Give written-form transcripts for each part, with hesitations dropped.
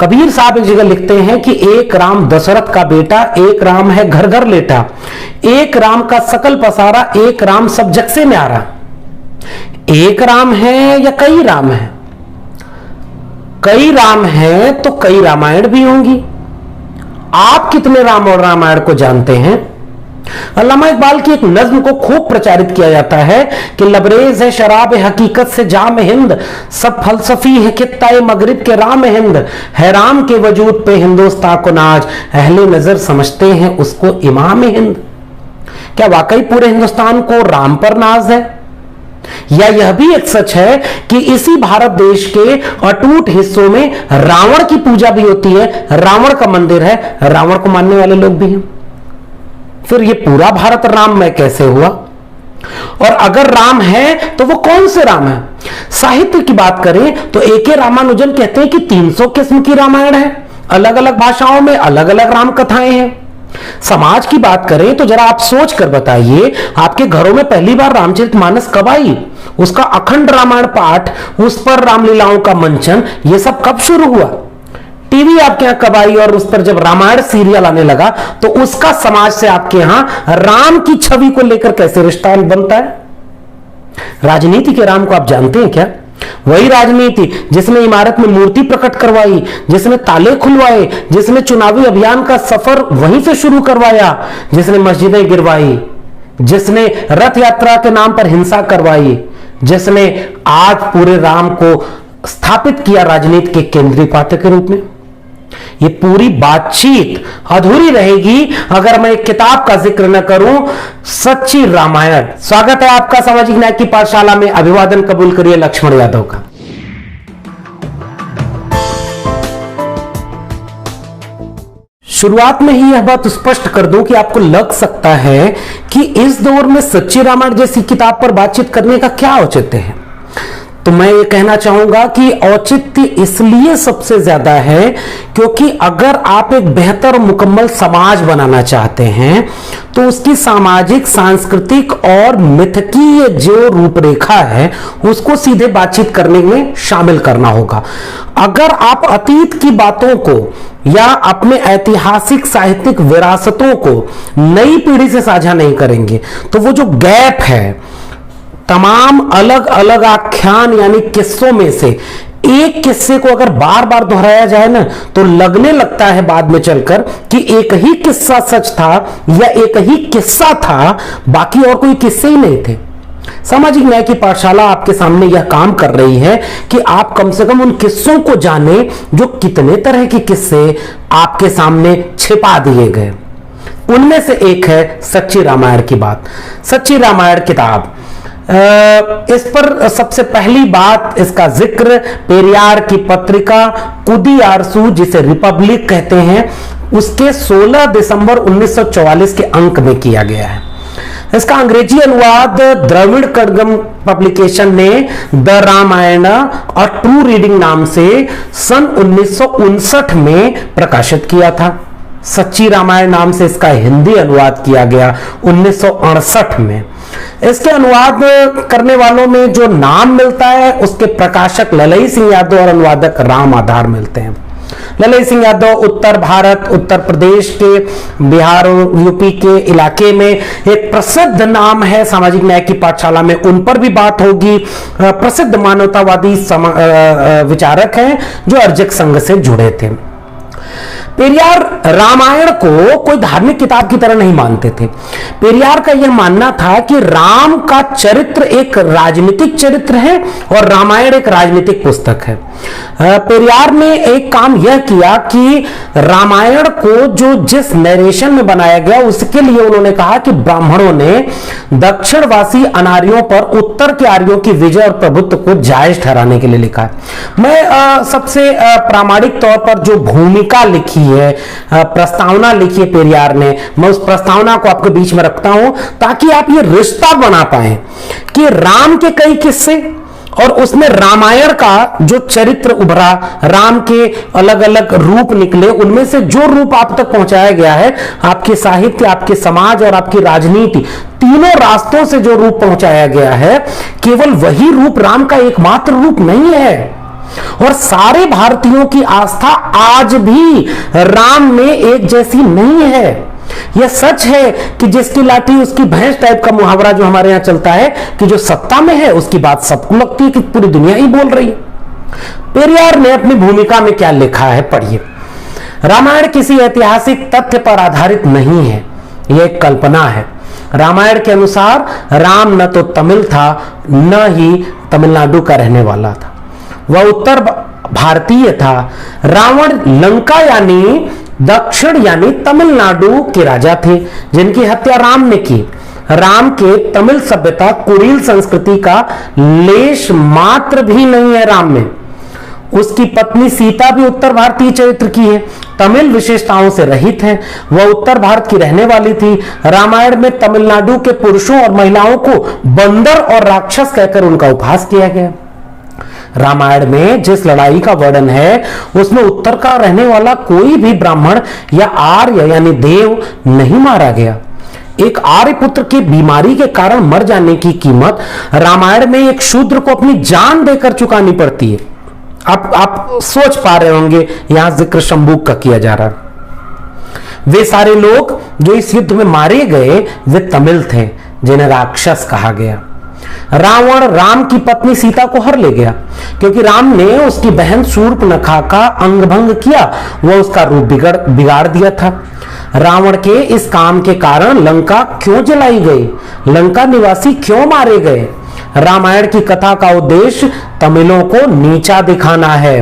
कबीर साहब एक जगह लिखते हैं कि एक राम दशरथ का बेटा, एक राम है घर घर लेटा, एक राम का सकल पसारा, एक राम सब जग से न्यारा। एक राम है या कई राम है? कई राम है तो कई रामायण भी होंगी। आप कितने राम और रामायण को जानते हैं? अल्लामा इकबाल की एक नज्म को खूब प्रचारित किया जाता है कि लबरेज है शराब हकीकत से जाम हिंद, सब फलसफी है खित्ता मगरिब के राम हिंद, है राम के वजूद पे हिंदुस्तान को नाज, अहले नजर समझते हैं उसको इमाम हिंद। क्या वाकई पूरे हिंदुस्तान को राम पर नाज है? या यह भी एक सच है कि इसी भारत देश के अटूट हिस्सों में रावण की पूजा भी होती है, रावण का मंदिर है, रावण को मानने वाले लोग भी हैं। फिर ये पूरा भारत राममय कैसे हुआ? और अगर राम है तो वो कौन से राम है? साहित्य की बात करें तो ए.के. रामानुजन कहते हैं कि 300 किस्म की रामायण है, अलग अलग भाषाओं में अलग अलग राम कथाएं हैं। समाज की बात करें तो जरा आप सोच कर बताइए, आपके घरों में पहली बार रामचरितमानस कब आई? उसका अखंड रामायण पाठ, उस पर रामलीलाओं का मंचन, यह सब कब शुरू हुआ? टीवी आपके यहां कब आई और उस पर जब रामायण सीरियल आने लगा तो उसका समाज से आपके यहां राम की छवि को लेकर कैसे रिश्ता बनता है? राजनीति के राम को आप जानते हैं क्या? वही राजनीति जिसने इमारत में मूर्ति प्रकट करवाई, जिसने ताले खुलवाए, जिसने चुनावी अभियान का सफर वहीं से शुरू करवाया, जिसने मस्जिदें गिरवाई, जिसने रथ यात्रा के नाम पर हिंसा करवाई, जिसने आज पूरे राम को स्थापित किया राजनीति के केंद्रीय पात्र के रूप में। ये पूरी बातचीत अधूरी रहेगी अगर मैं एक किताब का जिक्र न करूं, सच्ची रामायण। स्वागत है आपका सामाजिक न्याय की पाठशाला में। अभिवादन कबूल करिए लक्ष्मण यादव का। शुरुआत में ही यह बात स्पष्ट कर दूं कि आपको लग सकता है कि इस दौर में सच्ची रामायण जैसी किताब पर बातचीत करने का क्या औचित्य है। तो मैं ये कहना चाहूंगा कि औचित्य इसलिए सबसे ज्यादा है क्योंकि अगर आप एक बेहतर मुकम्मल समाज बनाना चाहते हैं तो उसकी सामाजिक, सांस्कृतिक और मिथकीय जो रूपरेखा है उसको सीधे बातचीत करने में शामिल करना होगा। अगर आप अतीत की बातों को या अपने ऐतिहासिक साहित्यिक विरासतों को नई पीढ़ी से साझा नहीं करेंगे तो वो जो गैप है, तमाम अलग अलग आख्यान यानी किस्सों में से एक किस्से को अगर बार बार दोहराया जाए ना तो लगने लगता है बाद में चलकर कि एक ही किस्सा सच था या एक ही किस्सा था, बाकी और कोई किस्से ही नहीं थे। सामाजिक न्याय की पाठशाला आपके सामने यह काम कर रही है कि आप कम से कम उन किस्सों को जाने जो कितने तरह के किस्से आपके सामने छिपा दिए गए। उनमें से एक है सच्ची रामायण की बात। सच्ची रामायण किताब, इस पर सबसे पहली बात, इसका जिक्र पेरियार की पत्रिका कुदियारसू, जिसे रिपब्लिक कहते हैं, उसके 16 दिसंबर 1944 के अंक में किया गया है। इसका अंग्रेजी अनुवाद द्रविड़ कड़गम पब्लिकेशन ने द रामायण और ट्रू रीडिंग नाम से सन 1959 में प्रकाशित किया था। सच्ची रामायण नाम से इसका हिंदी अनुवाद किया गया 1968 में। इसके अनुवाद करने वालों में जो नाम मिलता है उसके प्रकाशक ललई सिंह यादव और अनुवादक राम आधार मिलते हैं। ललई सिंह यादव उत्तर भारत, उत्तर प्रदेश के, बिहार और यूपी के इलाके में एक प्रसिद्ध नाम है। सामाजिक न्याय की पाठशाला में उन पर भी बात होगी। प्रसिद्ध मानवतावादी विचारक हैं जो अर्जक संघ से जुड़े थे। पेरियार रामायण को कोई धार्मिक किताब की तरह नहीं मानते थे। पेरियार का यह मानना था कि राम का चरित्र एक राजनीतिक चरित्र है और रामायण एक राजनीतिक पुस्तक है। पेरियार ने एक काम यह किया कि रामायण को जो जिस नरेशन में बनाया गया उसके लिए उन्होंने कहा कि ब्राह्मणों ने दक्षिणवासी अनार्यों पर उत्तर के आर्यों की विजय और प्रभुत्व को जायज ठहराने के लिए लिखा है। मैं सबसे प्रामाणिक तौर पर जो भूमिका लिखी है, प्रस्तावना लिखी है पेरियार ने, मैं उस प्रस्तावना को आपके बीच में रखता हूं ताकि आप ये रिश्ता बना पाए कि राम के कई किस्से और उसमें रामायण का जो चरित्र उभरा, राम के अलग अलग रूप निकले, उनमें से जो रूप आप तक पहुंचाया गया है, आपके साहित्य, आपके समाज और आपकी राजनीति, तीनों रास्तों से जो रूप पहुंचाया गया है, केवल वही रूप राम का एकमात्र रूप नहीं है। और सारे भारतीयों की आस्था आज भी राम में एक जैसी नहीं है। यह सच है कि जिसकी लाठी उसकी भैंस टाइप का मुहावरा जो हमारे यहां चलता है कि जो सत्ता में है उसकी बात सबको लगती है कि पूरी दुनिया ही बोल रही है। पेरियार ने अपनी भूमिका में क्या लिखा है, पढ़िए। रामायण किसी ऐतिहासिक तथ्य पर आधारित नहीं है, यह एक कल्पना है। रामायण के अनुसार राम न तो तमिल था न ही तमिलनाडु का रहने वाला था, वह उत्तर भारतीय था। रावण लंका यानी दक्षिण यानी तमिलनाडु के राजा थे जिनकी हत्या राम ने की। राम के तमिल सभ्यता कुरील संस्कृति का लेश मात्र भी नहीं है राम में। उसकी पत्नी सीता भी उत्तर भारतीय चरित्र की है, तमिल विशेषताओं से रहित है, वह उत्तर भारत की रहने वाली थी। रामायण में तमिलनाडु के पुरुषों और महिलाओं को बंदर और राक्षस कहकर उनका उपहास किया गया। रामायण में जिस लड़ाई का वर्णन है उसमें उत्तर का रहने वाला कोई भी ब्राह्मण या आर्य यानी देव नहीं मारा गया। एक आर्य पुत्र की बीमारी के कारण मर जाने की कीमत रामायण में एक शूद्र को अपनी जान देकर चुकानी पड़ती है। आप सोच पा रहे होंगे यहां जिक्र शंबुक का किया जा रहा है। वे सारे लोग जो इस युद्ध में मारे गए वे तमिल थे जिन्हें राक्षस कहा गया। रावण राम की पत्नी सीता को हर ले गया क्योंकि राम ने उसकी बहन शूर्पणखा का अंगभंग किया, वह उसका रूप बिगाड़ दिया था। रावण के इस काम के कारण लंका क्यों जलाई गई, लंका निवासी क्यों मारे गए? रामायण की कथा का उद्देश्य तमिलों को नीचा दिखाना है।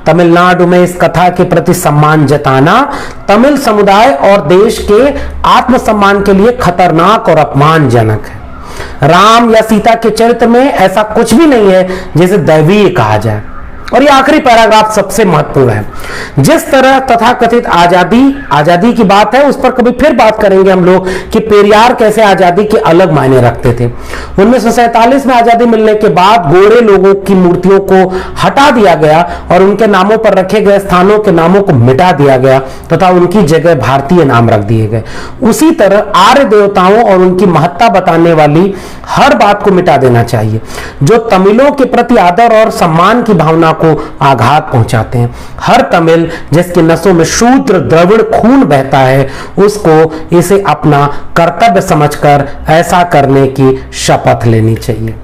तमिलनाडु में इस कथा के प्रति सम्मान जताना तमिल समुदाय और देश के आत्मसम्मान के लिए खतरनाक और अपमानजनक है। राम या सीता के चरित्र में ऐसा कुछ भी नहीं है जिसे दैवीय कहा जाए। और ये आखिरी पैराग्राफ सबसे महत्वपूर्ण है। जिस तरह तथाकथित आजादी की बात है उस पर कभी फिर बात करेंगे हम लोग कि पेरियार कैसे आजादी के अलग मायने रखते थे। 1947 में आजादी मिलने के बाद गोरे लोगों की मूर्तियों को हटा दिया गया और उनके नामों पर रखे गए स्थानों के नामों को मिटा दिया गया तथा उनकी जगह भारतीय नाम रख दिए गए। उसी तरह आर्य देवताओं और उनकी महत्ता बताने वाली हर बात को मिटा देना चाहिए जो तमिलों के प्रति आदर और सम्मान की भावना को आघात पहुंचाते हैं। हर तमिल जिसकी नसों में शूद्र द्रविड़ खून बहता है उसको इसे अपना कर्तव्य समझकर ऐसा करने की शपथ लेनी चाहिए।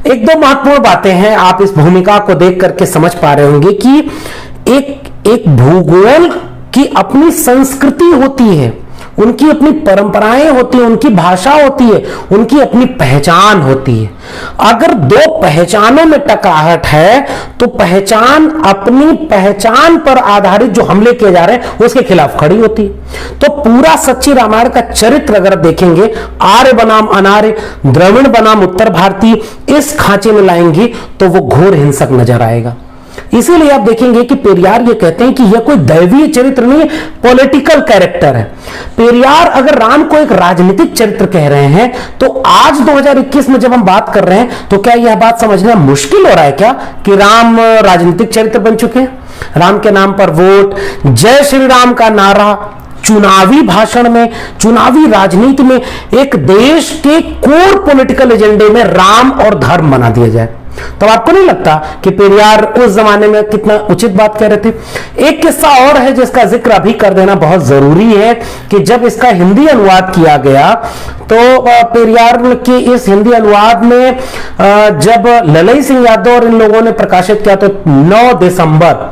एक दो महत्वपूर्ण बातें हैं, आप इस भूमिका को देख करके समझ पा रहे होंगे कि एक भूगोल की अपनी संस्कृति होती है, उनकी अपनी परंपराएं होती हैं, उनकी भाषा होती है, उनकी अपनी पहचान होती है। अगर दो पहचानों में टकराहट है तो पहचान अपनी पहचान पर आधारित जो हमले किए जा रहे हैं उसके खिलाफ खड़ी होती है। तो पूरा सच्ची रामायण का चरित्र अगर देखेंगे, आर्य बनाम अनार्य, द्रविड़ बनाम उत्तर भारतीय इस खांचे में लाएंगे तो वो घोर हिंसक नजर आएगा। इसीलिए आप देखेंगे कि पेरियार ये कहते हैं कि यह कोई दैवीय चरित्र नहीं, पॉलिटिकल कैरेक्टर है। पेरियार अगर राम को एक राजनीतिक चरित्र कह रहे हैं तो आज 2021 में जब हम बात कर रहे हैं तो क्या यह बात समझना मुश्किल हो रहा है क्या कि राम राजनीतिक चरित्र बन चुके हैं? राम के नाम पर वोट, जय श्री राम का नारा, चुनावी भाषण में, चुनावी राजनीति में एक देश के कोर पॉलिटिकल एजेंडे में राम और धर्म बना दिया जाए, तो आपको नहीं लगता कि पेरियार उस जमाने में कितना उचित बात कह रहे थे? एक किस्सा और है जिसका जिक्र अभी कर देना बहुत जरूरी है कि जब इसका हिंदी अनुवाद किया गया तो पेरियार के इस हिंदी अनुवाद में जब ललई सिंह यादव और इन लोगों ने प्रकाशित किया तो 9 दिसंबर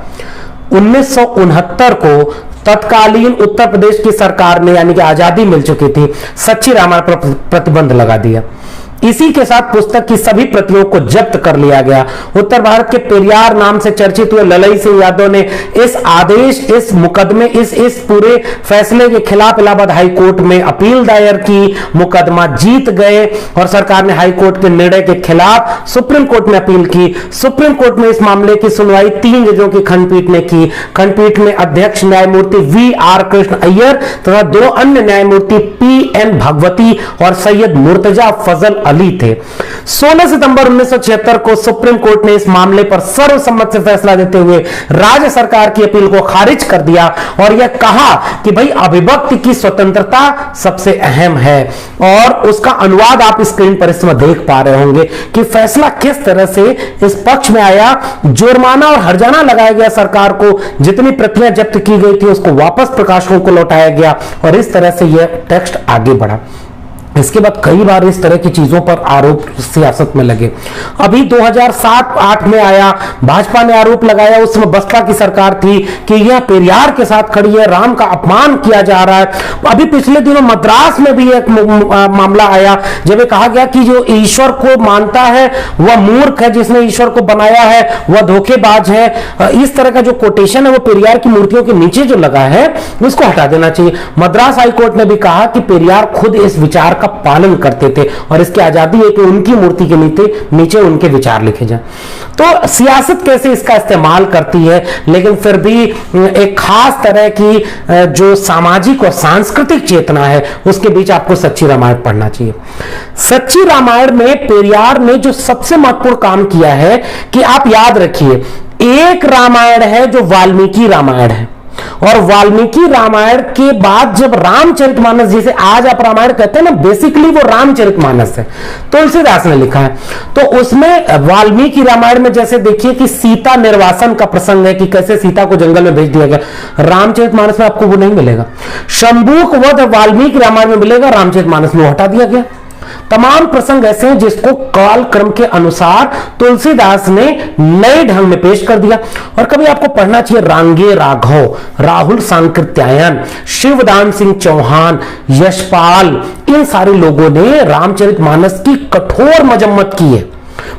1969 को तत्कालीन उत्तर प्रदेश की सरकार ने, यानी कि आजादी मिल चुकी थी, सच्ची रामायण पर प्रतिबंध लगा दिया। इसी के साथ पुस्तक की सभी प्रतियों को जब्त कर लिया गया। उत्तर भारत के पेरियार नाम से चर्चित हुए ललई सिंह यादव ने इस आदेश, इस मुकदमे, इस पूरे फैसले के खिलाफ इलाहाबाद हाई कोर्ट में अपील दायर की, मुकदमा जीत गए और सरकार ने हाई कोर्ट के निर्णय के खिलाफ सुप्रीम कोर्ट में अपील की। सुप्रीम कोर्ट में इस मामले की सुनवाई 3 जजों की खंडपीठ ने की। खंडपीठ में अध्यक्ष न्यायमूर्ति VR कृष्ण अय्यर तथा 2 अन्य न्यायमूर्ति PN भगवती और सैयद मुर्तजा फजल अली थे। 16 सितंबर 1976 को सुप्रीम कोर्ट ने इस मामले पर सर्वसम्मत से फैसला देते हुए राज्य सरकार की अपील को खारिज कर दिया और यह कहा कि भाई अभिव्यक्ति की स्वतंत्रता सबसे अहम है। और उसका अनुवाद आप स्क्रीन पर इस समय देख पा रहे होंगे कि फैसला किस तरह से इस पक्ष में आया। जुर्माना और हर्जाना लगाया गया सरकार को, जितनी प्रतियां जब्त की गई थी उसको वापस प्रकाशकों को लौटाया गया और इस तरह से यह टेक्स्ट आगे बढ़ा। इसके बाद कई बार इस तरह की चीजों पर आरोप सियासत में लगे। अभी 2007-8 में आया, भाजपा ने आरोप लगाया, उस समय बसपा की सरकार थी कि यह पेरियार के साथ खड़ी है, राम का अपमान किया जा रहा है। अभी पिछले दिनों मद्रास में भी एक मामला आया जब कहा गया कि जो ईश्वर को मानता है वह मूर्ख है, जिसने ईश्वर को बनाया है वह धोखेबाज है। इस तरह का जो कोटेशन है वो पेरियार की मूर्तियों के नीचे जो लगा है उसको हटा देना चाहिए। मद्रास हाईकोर्ट ने भी कहा कि पेरियार खुद इस विचार का पालन करते थे और इसकी आजादी है कि उनकी मूर्ति के नीचे उनके विचार लिखे जाएं। तो सियासत कैसे इसका इस्तेमाल करती है, लेकिन फिर भी एक खास तरह की जो सामाजिक और सांस्कृतिक चेतना है उसके बीच आपको सच्ची रामायण पढ़ना चाहिए। सच्ची रामायण में पेरियार ने जो सबसे महत्वपूर्ण काम किया है कि आप याद रखिए, एक रामायण है जो वाल्मीकि रामायण है और वाल्मीकि रामायण के बाद जब रामचरितमानस, जिसे आज आप रामायण कहते हैं ना, बेसिकली वो रामचरितमानस है, तुलसीदास ने लिखा है। तो उसमें वाल्मीकि रामायण में जैसे देखिए कि सीता निर्वासन का प्रसंग है कि कैसे सीता को जंगल में भेज दिया गया, रामचरितमानस में आपको वो नहीं मिलेगा। शंभूक वध वाल्मीकि रामायण में मिलेगा, रामचरितमानस में हटा दिया गया। तमाम प्रसंग ऐसे हैं जिसको काल क्रम के अनुसार तुलसीदास ने नए ढंग में पेश कर दिया। और कभी आपको पढ़ना चाहिए रांगे राघव, राहुल सांकृत्यायन, शिवदान सिंह चौहान, यशपाल, इन सारे लोगों ने रामचरितमानस की कठोर मजम्मत की है।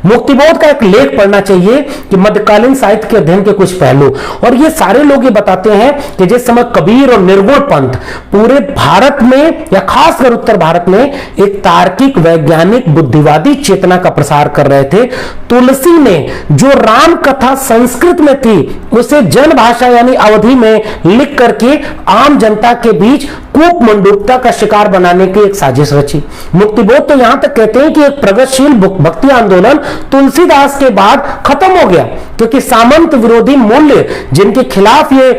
मुक्तिबोध का एक लेख पढ़ना चाहिए कि मध्यकालीन साहित्य के अध्ययन के कुछ पहलू, और ये सारे लोग ये बताते हैं कि जिस समय कबीर और निर्गुण पंथ पूरे भारत में या खासकर उत्तर भारत में एक तार्किक वैज्ञानिक बुद्धिवादी चेतना का प्रसार कर रहे थे, तुलसी ने जो राम कथा संस्कृत में थी उसे जन भाषा यानी अवधि में लिख करके आम जनता के बीच कूप मंडूकता का शिकार बनाने की एक साजिश रची। मुक्तिबोध तो यहां तक कहते हैं कि एक प्रगतिशील भक्ति आंदोलन तुलसीदास के बाद खत्म हो गया, क्योंकि सामंत विरोधी मूल्य जिनके खिलाफ ये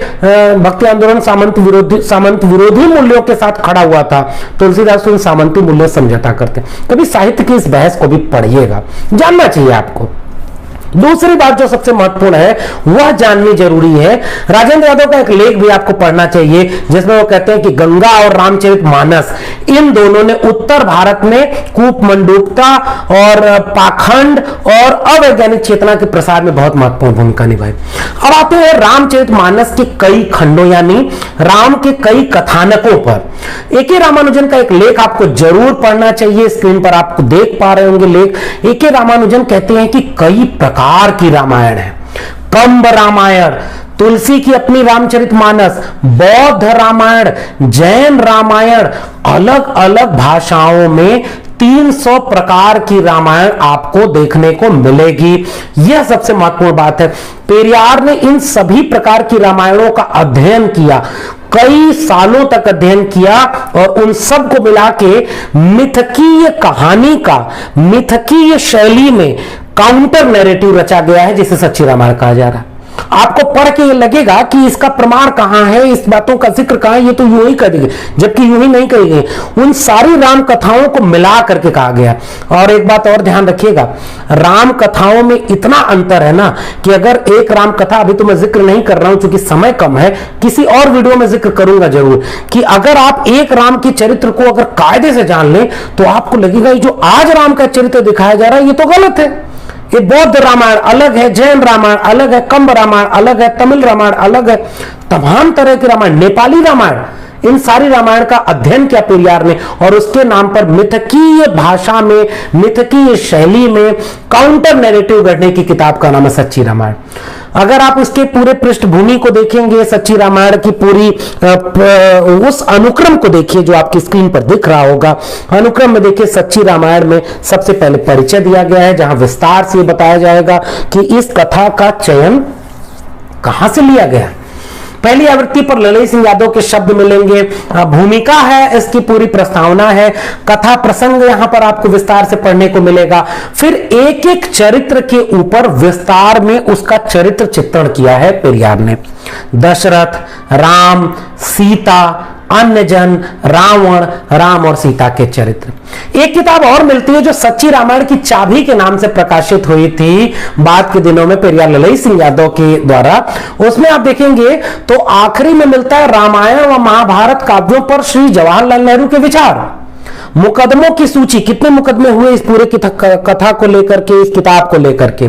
भक्ति आंदोलन सामंत विरोधी मूल्यों के साथ खड़ा हुआ था, तुलसीदास उन सामंती मूल्य समझौता करते। कभी साहित्य की इस बहस को भी पढ़िएगा, जानना चाहिए आपको। दूसरी बात जो सबसे महत्वपूर्ण है वह जाननी जरूरी है, राजेंद्र यादव का एक लेख भी आपको पढ़ना चाहिए जिसमें वो कहते हैं कि गंगा और रामचरितमानस इन दोनों ने उत्तर भारत में कूप मंडूकता और पाखंड और अवैज्ञानिक चेतना के प्रसार में बहुत महत्वपूर्ण भूमिका निभाई। अब आते हैं रामचरितमानस के कई खंडों यानी राम के कई कथानकों पर। ए के रामानुजन का एक लेख आपको जरूर पढ़ना चाहिए, स्क्रीन पर आपको देख पा रहे होंगे लेख। ए के रामानुजन कहते हैं कि कई प्रकार की रामायण है। कंब रामायण, तुलसी की अपनी रामचरितमानस, बौद्ध रामायण, जैन रामायण, अलग अलग भाषाओं में 300 प्रकार की रामायण आपको देखने को मिलेगी। यह सबसे महत्वपूर्ण बात है। पेरियार ने इन सभी प्रकार की रामायणों का अध्ययन किया, कई सालों तक अध्ययन किया और उन सब को मिला के मिथकीय कहानी का मिथकीय शैली में काउंटर नैरेटिव रचा गया है जिसे सच्ची रामायण कहा जा रहा है। आपको पढ़ के ये लगेगा कि इसका प्रमाण कहां है, इस बातों का जिक्र कहां है, ये तो यूं ही कर देंगे, जबकि यूं ही नहीं कही गई, उन सारी राम कथाओं को मिला करके कहा गया। और एक बात और ध्यान रखिएगा, राम कथाओं में इतना अंतर है ना कि अगर एक राम कथा, अभी तो मैं जिक्र नहीं कर रहा हूं क्योंकि समय कम है, किसी और वीडियो में जिक्र करूंगा जरूर, कि अगर आप एक राम के चरित्र को अगर कायदे से जान लें तो आपको लगेगा जो आज राम का चरित्र दिखाया जा रहा है ये तो गलत है। ये बौद्ध रामायण अलग है, जैन रामायण अलग है, कंब रामायण अलग है, तमिल रामायण अलग है, तमाम तरह के रामायण, नेपाली रामायण, इन सारी रामायण का अध्ययन किया पेरियार ने और उसके नाम पर मिथकीय भाषा में, मिथकीय शैली में काउंटर नैरेटिव गढ़ने की किताब का नाम है सच्ची रामायण। अगर आप उसके पूरे पृष्ठभूमि को देखेंगे, सच्ची रामायण की पूरी उस अनुक्रम को देखिए जो आपकी स्क्रीन पर दिख रहा होगा, अनुक्रम में देखिए सच्ची रामायण में सबसे पहले परिचय दिया गया है जहां विस्तार से बताया जाएगा कि इस कथा का चयन कहां से लिया गया। पहली आवृत्ति पर ललई सिंह यादव के शब्द मिलेंगे, भूमिका है, इसकी पूरी प्रस्तावना है, कथा प्रसंग यहां पर आपको विस्तार से पढ़ने को मिलेगा। फिर एक एक चरित्र के ऊपर विस्तार में उसका चरित्र चित्रण किया है पेरियार ने। दशरथ, राम, सीता, अन्य जन, रावण, राम और सीता के चरित्र। एक किताब और मिलती है जो सच्ची रामायण की चाबी के नाम से प्रकाशित हुई थी बाद के दिनों में पेरियार ललई सिंह यादव के द्वारा। उसमें आप देखेंगे तो आखिरी में मिलता है रामायण व महाभारत काव्यों पर श्री जवाहरलाल नेहरू के विचार। मुकदमों की सूची, कितने मुकदमे हुए इस पूरे कथा को लेकर के, इस किताब को लेकर के,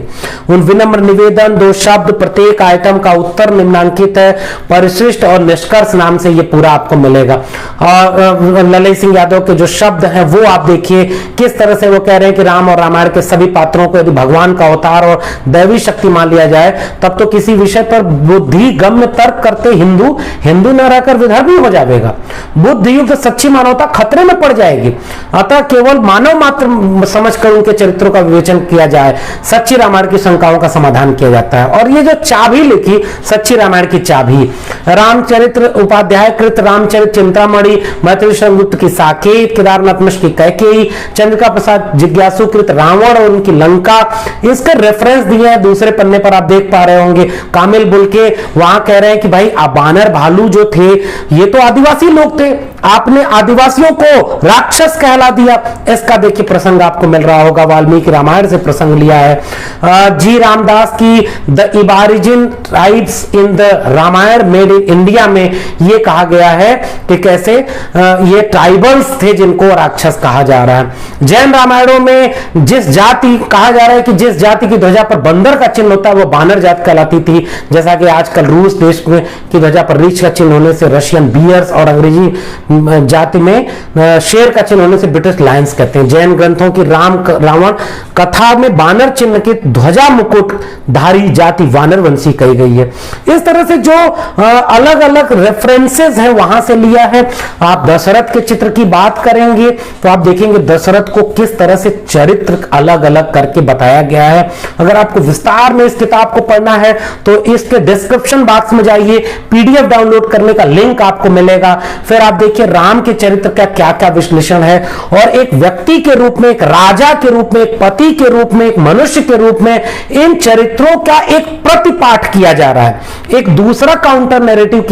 उन विनम्र निवेदन, 2 शब्द, प्रत्येक आइटम का उत्तर निम्नांकित है, परिशिष्ट और निष्कर्ष नाम से ये पूरा आपको मिलेगा। और ललई सिंह यादव के जो शब्द हैं वो आप देखिए किस तरह से वो कह रहे हैं कि राम और रामायण के सभी पात्रों को यदि भगवान का अवतार और दैवी शक्ति मान लिया जाए तब तो किसी विषय पर बुद्धि गम्य तर्क करते हिंदू हिंदू न रहकर विधर्मी हो जाएगा। बुद्ध युक्त सच्ची मानवता खतरे में पड़ जाएगी। अतः केवल मानव मात्र समझकर उनके चरित्रों का विवेचन किया जाए, सच्ची रामायण की शंकाओं का समाधान किया जाता है। और ये जो चाबी लिखी सच्ची रामायण की चाबी, रामचरित्र उपाध्याय कृत रामचरित चिंतामणि, मैथिली शरणगुप्त की साकेत, केदारनाथ मिश्र की कैकेयी, चंद्रिका प्रसाद जिज्ञासु कृत रावण और उनकी लंका, इसके रेफरेंस दिए हैं दूसरे पन्ने पर, आप देख पा रहे होंगे। कामिल बुल के वहां कह रहे हैं कि भाई बानर भालू जो थे ये तो आदिवासी लोग थे, आपने आदिवासियों को राक्षस कहला दिया। इसका देखिए प्रसंग आपको मिल रहा होगा, वाल्मीकि रामायण से प्रसंग लिया है। जी रामदास की the aboriginal tribes in the Ramayana made in India में यह कहा गया है कि कैसे ये ट्राइबल्स थे जिनको राक्षस कहा जा रहा है। जैन रामायणों में जिस जाति कहा जा रहा है कि जिस जाति की ध्वजा पर बंदर का चिन्ह होता है वो बानर जाति कहलाती थी, जैसा कि आजकल रूस देश में की ध्वजा पर रीछ का चिन्ह होने से रशियन बियर्स और अंग्रेजी जाति में शेर का चिन्ह होने से ब्रिटिश लायंस कहते हैं। जैन ग्रंथों की रावण कथा में बानर चिन्ह की ध्वजा मुकुट धारी जाति वानरवंशी कही गई है। इस तरह से जो अलग अलग रेफरेंसेस हैं वहां से लिया है। आप दशरथ के चित्र की बात करेंगे तो आप देखेंगे दशरथ को किस तरह से चरित्र अलग अलग करके बताया गया है। अगर आपको विस्तार में इस किताब को पढ़ना है तो इसके डिस्क्रिप्शन बॉक्स में जाइए, पीडीएफ डाउनलोड करने का लिंक आपको मिलेगा। फिर आप देखिए राम के चरित्र का क्या क्या विश्लेषण है और एक व्यक्ति के रूप में, एक राजा के रूप में, एक पति के रूप में, एक मनुष्य के रूप में इन चरित्रों का एक प्रतिपाठ किया जा रहा है, एक दूसरा काउंटर नैरेटिव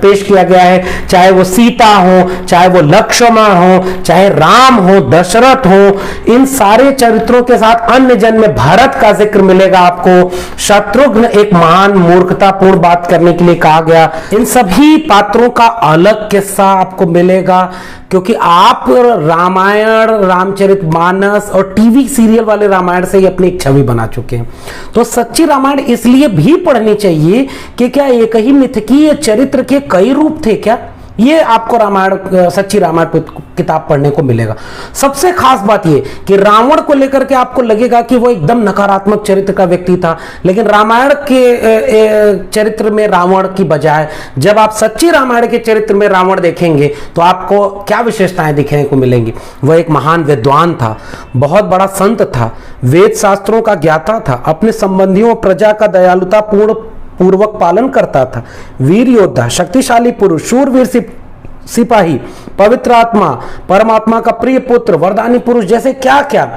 पेश किया गया है। चाहे वो सीता हो, चाहे वो लक्ष्मण हो, चाहे राम हो, दशरथ हो, इन सारे चरित्रों के साथ अन्य जन में भरत का जिक्र मिलेगा आपको। शत्रुघ्न एक महान मूर्खतापूर्ण बात करने के लिए कहा गया। इन सभी पात्रों का अलग किस्सा आपको मिलेगा क्योंकि आप रामायण, रामचरितमानस और टीवी सीरियल वाले रामायण से ही अपनी एक छवि बना चुके हैं। तो सच्ची रामायण इसलिए भी पढ़नी चाहिए कि क्या एक ही मिथकीय चरित्र के कई रूप थे क्या, ये आपको रामायण, सच्ची रामायण किताब पढ़ने को मिलेगा। सबसे खास बात ये कि रावण को लेकर के आपको लगेगा कि वो एकदम नकारात्मक चरित्र का व्यक्ति था, लेकिन रामायण के चरित्र में रावण की बजाय जब आप सच्ची रामायण के चरित्र में रावण देखेंगे तो आपको क्या विशेषताएं दिखने को मिलेंगी। वह एक महान विद्वान था, बहुत बड़ा संत था, वेद शास्त्रों का ज्ञाता था, अपने संबंधियों प्रजा का दयालुता पूर्वक पालन करता था, वीर योद्धा, शक्तिशाली पुरुष, शूरवीर सिपाही, पवित्र आत्मा, परमात्मा का प्रिय पुत्र, वरदानी पुरुष, जैसे क्या क्या।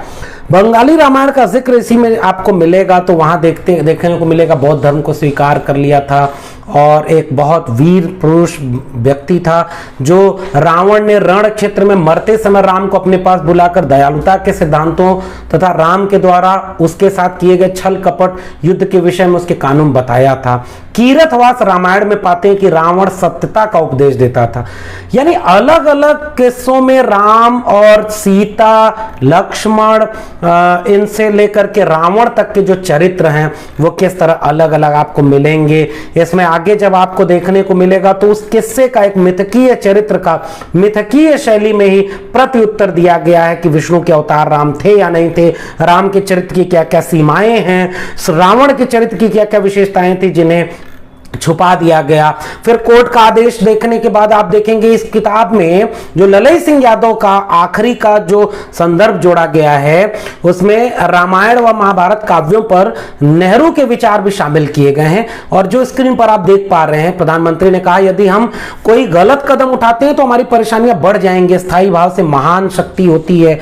बंगाली रामायण का जिक्र इसी में आपको मिलेगा। तो वहां देखने को मिलेगा बौद्ध धर्म को स्वीकार कर लिया था और एक बहुत वीर पुरुष व्यक्ति था जो रावण ने रण क्षेत्र में मरते समय राम को अपने पास बुलाकर दयालुता के सिद्धांतों तथा राम के द्वारा उसके साथ किए गए छल कपट युद्ध के विषय में उसके कानून बताया था। कीरतवास रामायण में पाते हैं कि रावण सत्यता का उपदेश देता था। यानी अलग अलग किस्सों में राम और सीता, लक्ष्मण, इनसे लेकर के रावण तक के जो चरित्र हैं वो किस तरह अलग अलग आपको मिलेंगे। इसमें आगे जब आपको देखने को मिलेगा तो उस किस्से का एक मिथकीय चरित्र का मिथकीय शैली में ही प्रत्युत्तर दिया गया है कि विष्णु के अवतार राम थे या नहीं थे, राम के चरित्र की क्या क्या सीमाएं हैं, रावण के चरित्र की क्या क्या विशेषताएं थी जिन्हें छुपा दिया गया। फिर कोर्ट का आदेश देखने के बाद आप देखेंगे इस किताब में जो ललई सिंह यादव का आखिरी का जो संदर्भ जोड़ा गया है उसमें रामायण व महाभारत काव्यों पर नेहरू के विचार भी शामिल किए गए हैं। और जो स्क्रीन पर आप देख पा रहे हैं, प्रधानमंत्री ने कहा यदि हम कोई गलत कदम उठाते हैं तो हमारी परेशानियां बढ़ जाएंगी। स्थायी भाव से महान शक्ति होती है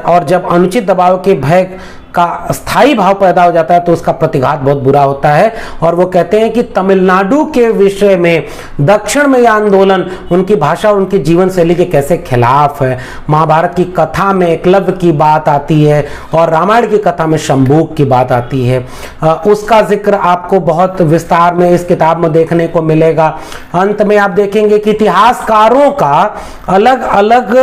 और जब अनुचित दबाव के भय का स्थायी भाव पैदा हो जाता है तो उसका प्रतिघात बहुत बुरा होता है। और वो कहते हैं कि तमिलनाडु के विषय में दक्षिण में यह आंदोलन उनकी भाषा और उनकी जीवन शैली के कैसे खिलाफ है। महाभारत की कथा में एकलव्य की बात आती है और रामायण की कथा में शंभूक की बात आती है। उसका जिक्र आपको बहुत विस्तार में इस किताब में देखने को मिलेगा। अंत में आप देखेंगे कि इतिहासकारों का अलग अलग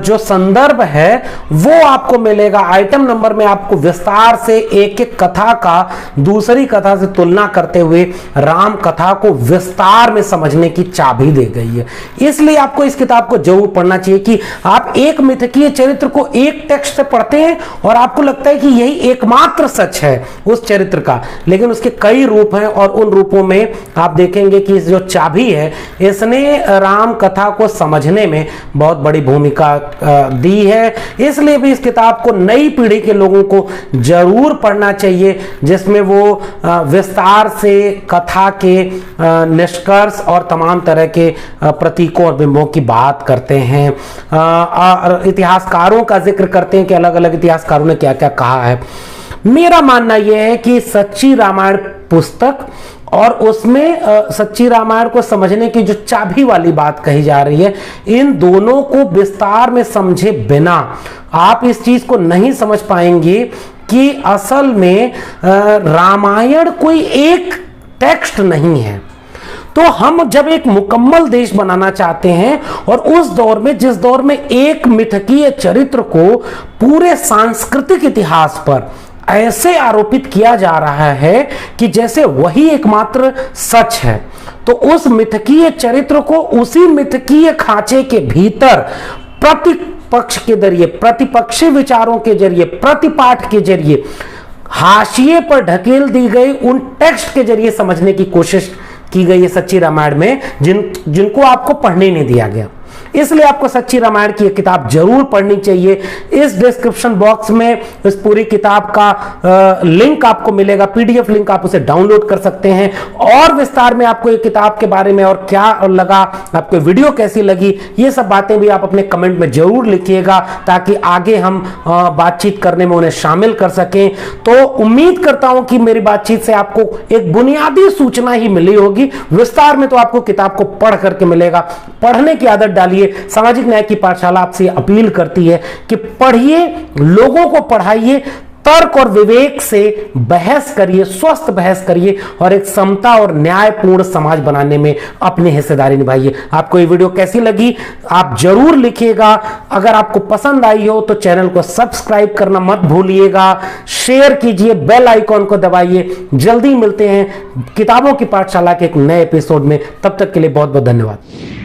जो संदर्भ है वो आपको मिलेगा। आइटम नंबर में आपको विस्तार से एक एक कथा का दूसरी कथा से तुलना करते हुए राम कथा को विस्तार में समझने की चाबी दी गई है। इसलिए आपको इस किताब को जरूर पढ़ना चाहिए कि आप एक मिथकीय चरित्र को एक टेक्स्ट से पढ़ते हैं और आपको लगता है कि यही एकमात्र सच है उस चरित्र का, लेकिन उसके कई रूप हैं और उन रूपों में आप देखेंगे कि जो चाबी है इसने राम कथा को समझने में बहुत बड़ी भूमिका दी है। इसलिए भी इस किताब को नई पीढ़ी के लोगों को जरूर पढ़ना चाहिए, जिसमें वो विस्तार से कथा के निष्कर्ष और तमाम तरह के प्रतीकों और बिंबों की बात करते हैं। इतिहासकारों का जिक्र करते हैं कि अलग अलग इतिहासकारों ने क्या क्या कहा है। मेरा मानना यह है कि सच्ची रामायण पुस्तक और उसमें सच्ची रामायण को समझने की जो चाबी वाली बात कही जा रही है, इन दोनों को विस्तार में समझे बिना आप इस चीज को नहीं समझ पाएंगे कि असल में रामायण कोई एक टेक्स्ट नहीं है। तो हम जब एक मुकम्मल देश बनाना चाहते हैं और उस दौर में जिस दौर में एक मिथकीय चरित्र को पूरे सांस्कृतिक इतिहास पर ऐसे आरोपित किया जा रहा है कि जैसे वही एकमात्र सच है, तो उस मिथकीय चरित्र को उसी मिथकीय खांचे के भीतर प्रतिपक्ष के जरिए, प्रतिपक्षी विचारों के जरिए, प्रतिपाठ के जरिए, हाशिए पर ढकेल दी गई उन टेक्स्ट के जरिए समझने की कोशिश की गई है सच्ची रामायण में, जिनको आपको पढ़ने नहीं दिया गया। इसलिए आपको सच्ची रामायण की किताब जरूर पढ़नी चाहिए। इस डिस्क्रिप्शन बॉक्स में इस पूरी किताब का लिंक आपको मिलेगा, पीडीएफ लिंक, आप उसे डाउनलोड कर सकते हैं। और विस्तार में आपको ये किताब के बारे में और क्या लगा, आपको वीडियो कैसी लगी, ये सब बातें भी आप अपने कमेंट में जरूर लिखिएगा ताकि आगे हम बातचीत करने में उन्हें शामिल कर सकें। तो उम्मीद करता हूं कि मेरी बातचीत से आपको एक बुनियादी सूचना ही मिली होगी। विस्तार में तो आपको किताब को पढ़ करके मिलेगा। पढ़ने की आदत डालिए। सामाजिक न्याय की पाठशाला आपसे अपील करती है कि पढ़िए, लोगों को पढ़ाइए, तर्क और विवेक से बहस करिए, स्वस्थ बहस करिए और एक समता और न्यायपूर्ण समाज बनाने में अपनी हिस्सेदारी निभाइए। आपको ये वीडियो कैसी लगी आप जरूर लिखिएगा। अगर आपको पसंद आई हो तो चैनल को सब्सक्राइब करना मत भूलिएगा, शेयर कीजिए, बेल आइकॉन को दबाइए। जल्दी मिलते हैं किताबों की पाठशाला के एक नए एपिसोड में। तब तक के लिए बहुत बहुत धन्यवाद।